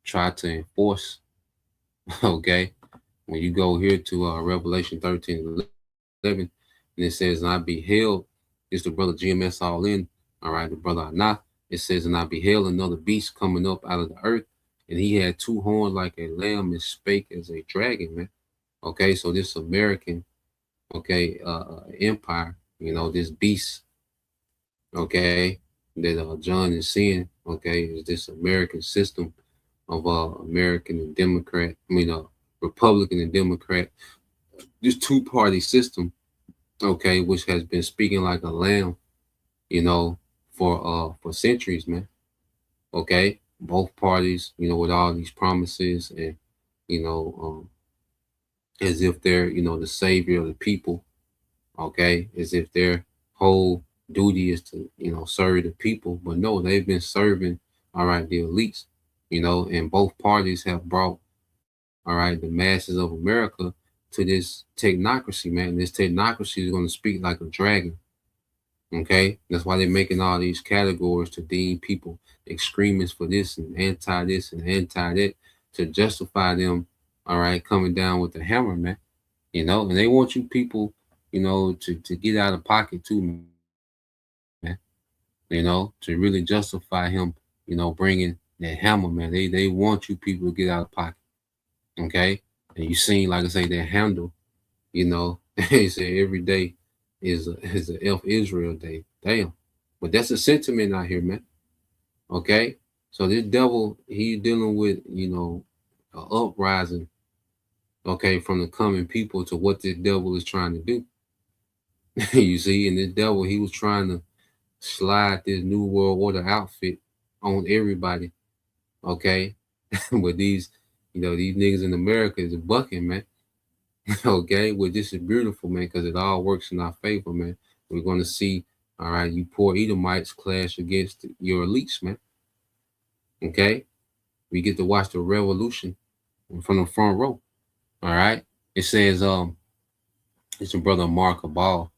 try to enforce, okay, when you go here to Revelation 13:11, and it says, and I beheld, it's the brother GMS all in, all right, the brother Anah, it says, and I beheld another beast coming up out of the earth, and he had two horns like a lamb and spake as a dragon, man. Okay, so this American, okay, empire, this beast, okay, that John is seeing, okay, is this American system of American and Democrat, Republican and Democrat, this two-party system, okay, which has been speaking like a lamb, for centuries, man. Okay, both parties, with all these promises and, as if they're, the savior of the people, okay, as if their whole duty is to, serve the people. But no, they've been serving, all right, the elites, and both parties have brought, all right, the masses of America to this technocracy, man. This technocracy is going to speak like a dragon. Okay, that's why they're making all these categories to deem people extremists for this and anti this and anti that, to justify them, all right, coming down with the hammer, man. And they want you people, to get out of pocket too, man. To really justify him, bringing, that hammer, man. They want you people to get out of pocket. Okay. And you seen, like I say, that handle, you know, they say every day is a F Israel day. Damn. But that's a sentiment out here, man. Okay. So this devil, he's dealing with, you know, an uprising, okay, from the coming people to what this devil is trying to do. You see, and this devil, he was trying to slide this new world order outfit on everybody. Okay. But these, you know, these niggas in America is bucking, man. Okay, well, this is beautiful, man, because it all works in our favor, man. We're going to see, all right, you poor Edomites clash against your elites, man. Okay, we get to watch the revolution from the front row. All right, it says, it's a brother Mark Abal.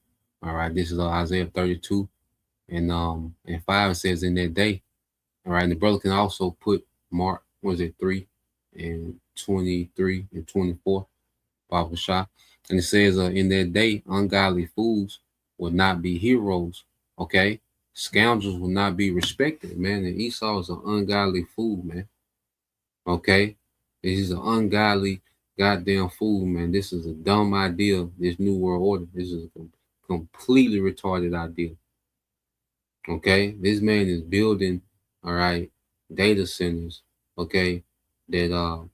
All right, this is Isaiah 32 and 5. It says, in that day. All right, and the brother can also put Mark, was it 3 and 23 and 24. Baba Shah. And it says, in that day, ungodly fools will not be heroes. Okay. Scoundrels will not be respected, man. And Esau is an ungodly fool, man. Okay. He's an ungodly goddamn fool, man. This is a dumb idea, this new world order. This is a completely retarded idea. Okay. This man is building, all right, data centers, okay, that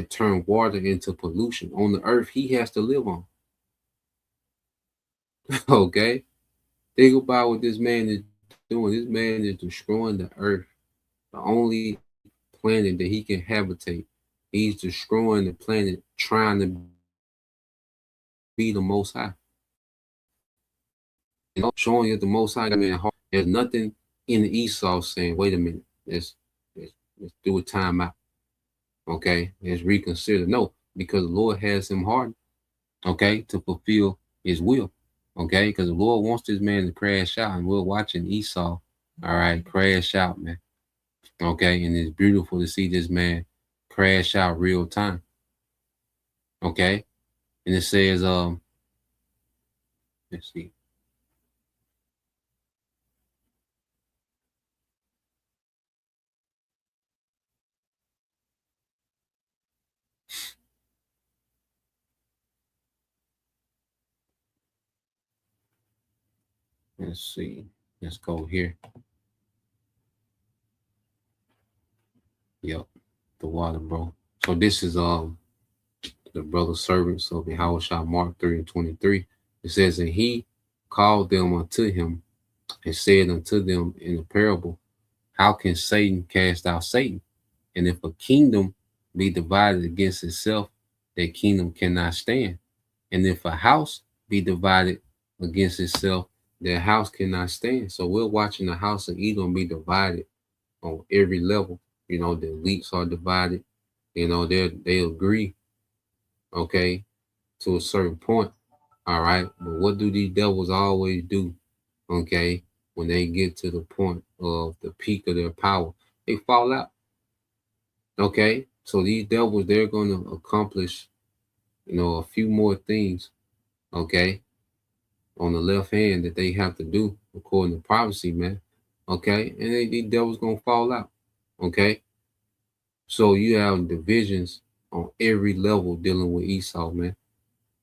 turn water into pollution on the earth he has to live on. Okay? Think about what this man is doing. This man is destroying the earth, the only planet that he can habitate. He's destroying the planet, trying to be the Most High. You know, showing you the Most High. I mean, there's nothing in the Esau saying, wait a minute, let's do a timeout. Okay, let's reconsider. No, because the Lord has him hardened, okay, to fulfill his will. Okay, because the Lord wants this man to crash out, and we're watching Esau, all right, crash out, man. Okay, and it's beautiful to see this man crash out real time. Okay, and it says, let's see. Let's see. Let's go here. Yep, the water, bro. So this is the brother servants of Yahushua, Mark 3 and 23. It says, and he called them unto him and said unto them in a parable, how can Satan cast out Satan? And if a kingdom be divided against itself, that kingdom cannot stand. And if a house be divided against itself, that house cannot stand. So we're watching the house of Edom be divided on every level. You know, the elites are divided. You know, they agree, okay, to a certain point. All right. But what do these devils always do? Okay, when they get to the point of the peak of their power, they fall out. Okay, so these devils, they're going to accomplish, you know, a few more things, okay, on the left hand that they have to do according to prophecy, man. Okay, and these devils going to fall out. Okay, so you have divisions on every level dealing with Esau, man.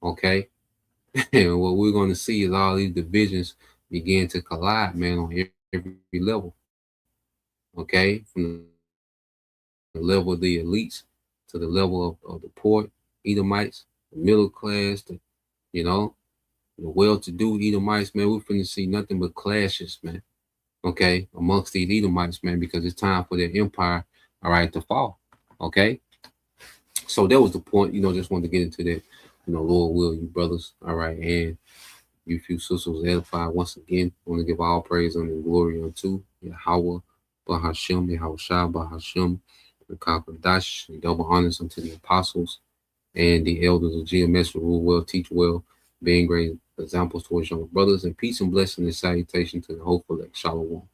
Okay, and what we're going to see is all these divisions begin to collide, man, on every level. Okay, from the level of the elites to the level of the poor Edomites, the middle class, you know, the well-to-do Edomites, man. We're finna see nothing but clashes, man. Okay, amongst these Edomites, man, because it's time for their empire, all right, to fall. Okay, so that was the point. You know, just wanted to get into that. You know, Lord will, you brothers, all right, and you few sisters edified once again. I want to give all praise and glory unto Yahweh, Bahashem, Yahushua, Bahashem, the Kakadash, and double honors unto the apostles and the elders of GMS who rule well, teach well, being great examples towards young brothers, and peace and blessing and salutation to the hopeful elect. Shalom.